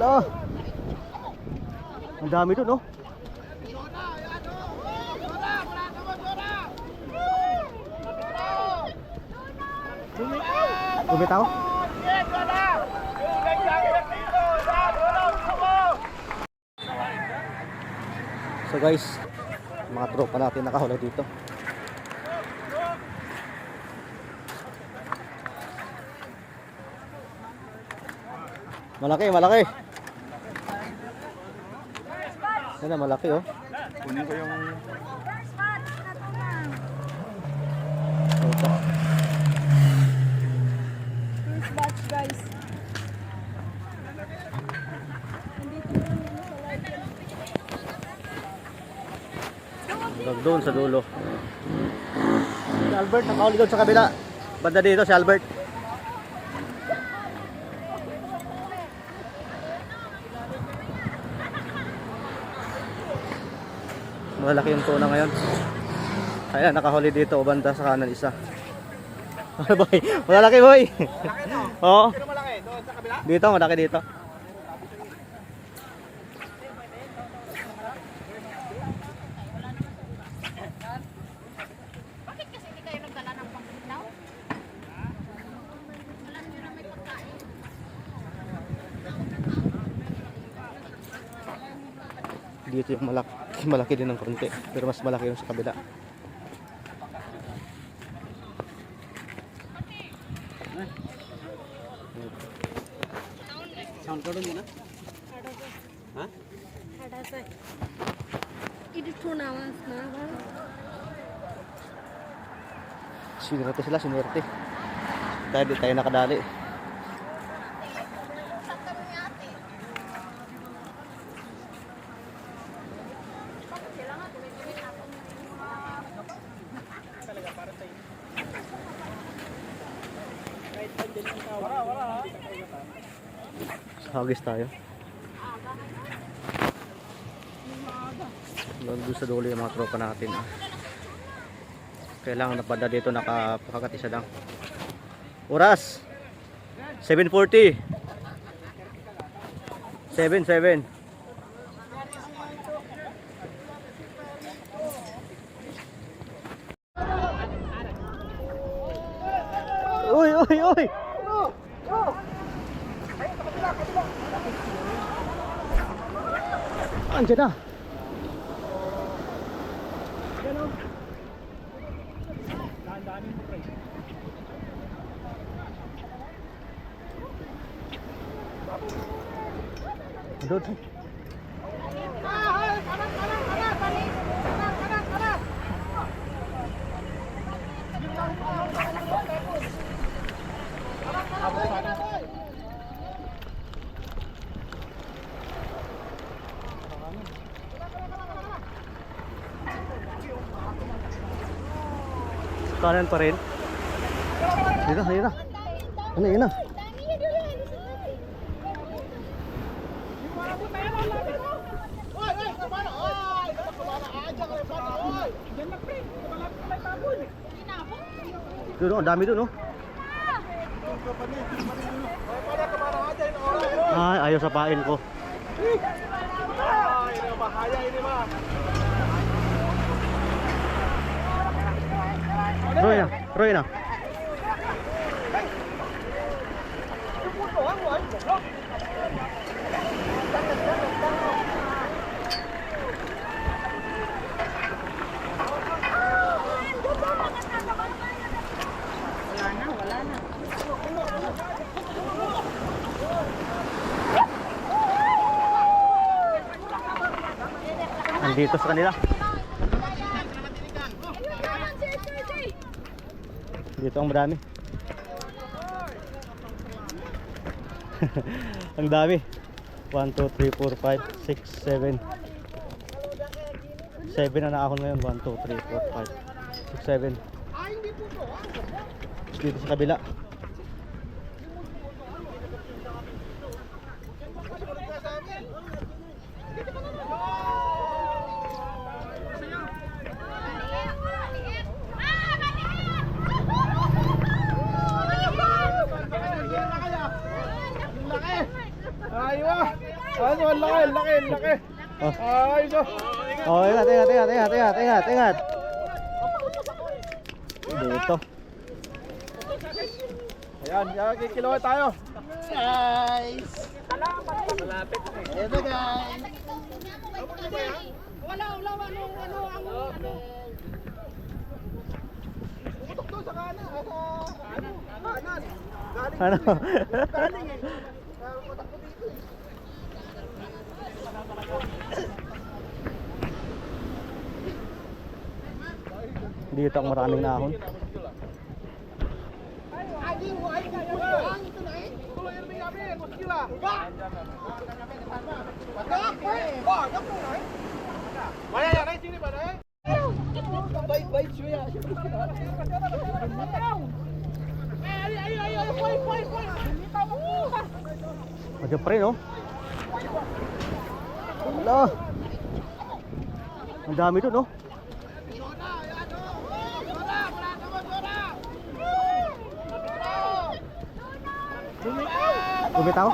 Oh. Ang dami doon, no? Bumitaw? So guys, mga tropa natin nakahuli dito. Malaki, malaki. Yan na, malaki oh. Kunin ko yung first batch, guys. Hanggang doon sa dulo. Si Albert nakahuli doon sa kabila. Banda dito si Albert. Malaki yung tuna ngayon. Ayan, nakahuli dito o banda sa kanan isa. Boy, malaki boy. Oo. pero malaki doon sa kabila. Dito, malaki dito. Bakit kasi hindi kayo nagdala ng pangkinaw? Alam nyo na may pagkain. Dito yung malaki din ng konti, pero mas malaki yung sa kabila. Sound ko doon na? Ha? Sinerte sila, sinerte. Dahil di tayo nakadali. Hagis tayo. Doon sa dulo yung mga tropa natin. Kailangan napada dito nakapakagat isa lang. Oras 7:40. 7. Uy. Andiyan na. Doon. Kanan pa rin. Ayun na. Ayun na. Doon, ang dami doon, oh. Ay, ayaw sa pain ko. Ini bahaya ini mah. Roy na. Wala na. Andito sa kanila. Dito ang marami. Ang dami. 1, 2, 3, 4, 5, 6, 7. 7 na naahon ngayon. 1, 2, 3, 4, 5, 6, 7. Dito sa kabila. Aywa! Ano, ang laki, ang laki, ang laki. Oh, Ay, so. oh ingat, ingat, ingat, ingat, ingat, ingat, ingat. Dito. Ayan, yan, kikiloy tayo. Ano? Dito ang maraming nahon. Madyan pa rin, oh. Wala. Ang dami dun, oh. Bumitaw?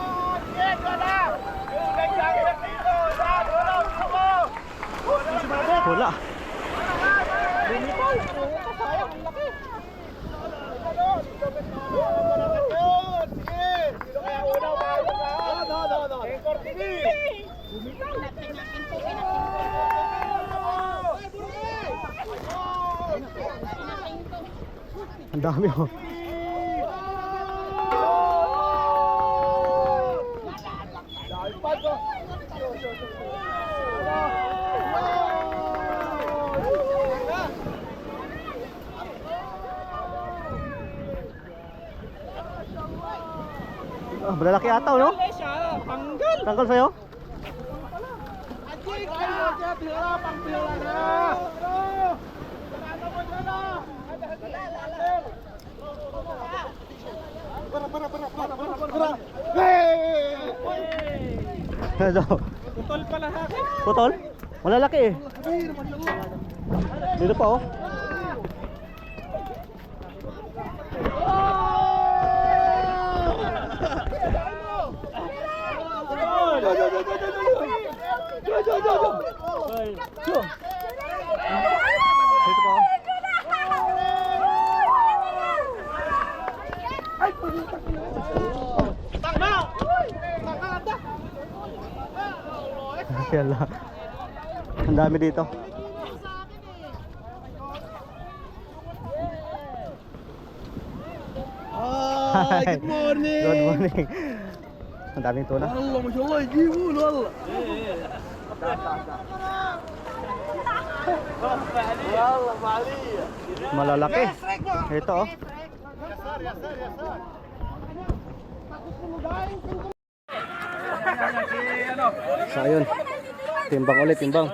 Wala. Ang dami, oh. Ah, malalaki ata, no? Tanggal. Tanggal sa'yo? Ano? Putol pala sa akin. Putol? Malalaki eh. Dito pa, oh. Dito pa, oh. Yala. Ang dami dito. Hi, good morning. Good morning. Ang daming tuna. Allah, mashallah, jibun wallah. Wallah, maliya. Malalaki. Ito, oh. So ayun. Timbang ulit, timbang.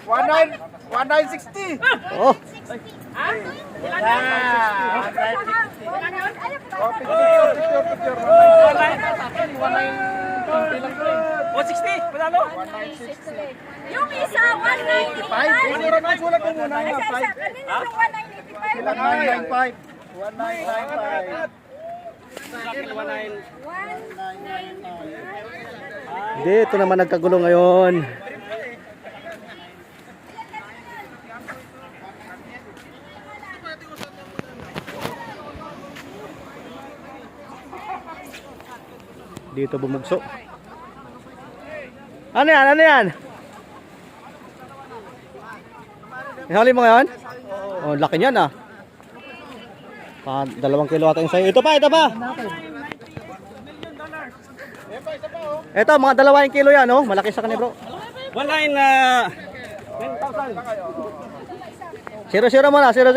One nine 60. Oh, Yung isa, 195. Sulat mo muna nga, Kanina yung 195. 1995. dito naman nagkagulo ngayon. Dito bumugso. Ano yan? Ano yan? Ihali mo ngayon? Oh, laki niyan ah. 2 kilo ata yung sayo. Ito pa, ito pa. Ito, mga 2 kilo yan, oh. Malaki sa kanya, bro. Wala in 10,000. 0-0 muna, 0-0.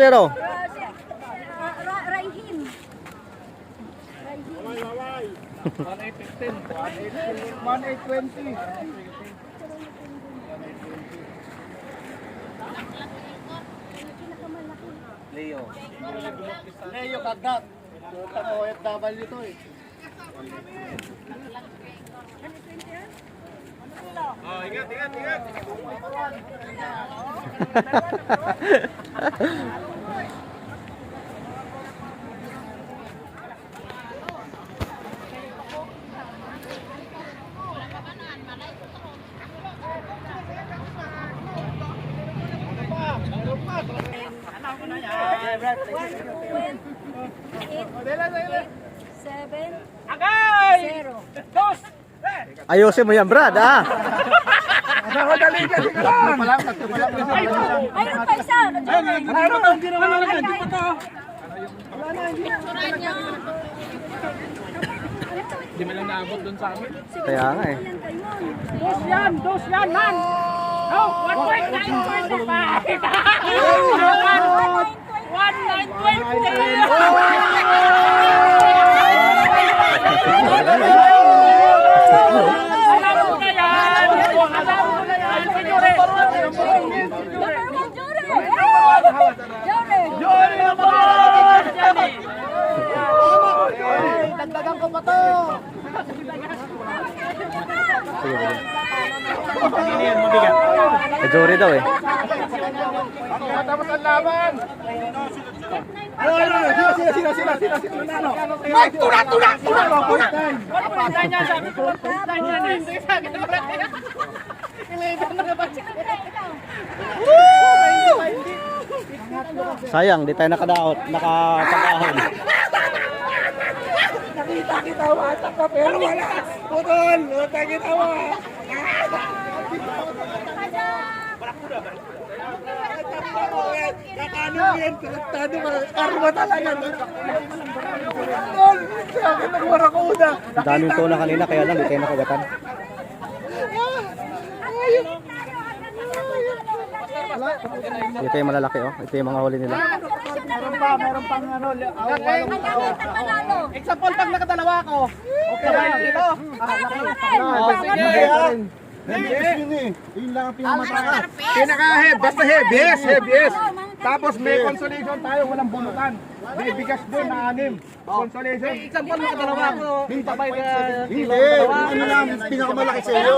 Raihin. 1820. Leo Kagat. Puta mo, OFW to eh. panalo. Seven, Agay! 0. Dos! Ayusin mo yan, Brad, ah. Ayun pa isa. Mayroon kang ginawa na lang. Di pa to. Di mo lang naabot doon sa amin. Kaya nga eh. Dos yan, man! No, 1.925! 1.920! Alam mo na yan! Alam mo na yan! Senyore! Jory naman! Dagdagan ko pa to! Sige, sige. Hindi yan, mabigat. Kay Jory daw eh. Matapos ang laban! Pagpunta niya, sabi ko, pagpunta niya na hindi sa akin. Kilitan na ba siya? Sayang, di tayo nakadaot, nakapag-ahon. Nakita kita, watak ka, pero wala. Putol, watak kita, watak. Kakano yan, tratado ka, karma talaga. Putol, sa akin nagwarakuda. Ang daming tuna kanina, kaya lang di tayo nakagatan. Ito yung malalaki oh. Ito yung mga huli nila. Meron pang ano, Panalo. example, pag nakadalawa ako, okay na yun ito. Yun lang ang pinamatakas. Pinaka-head, basta heaviest, heaviest. Tapos may consolation tayo, walang bunutan. May bigas doon na 6. Consolation. Example, nakadalawa ako, sabay ka. Hindi, ano lang, pinakamalaki sa iyo.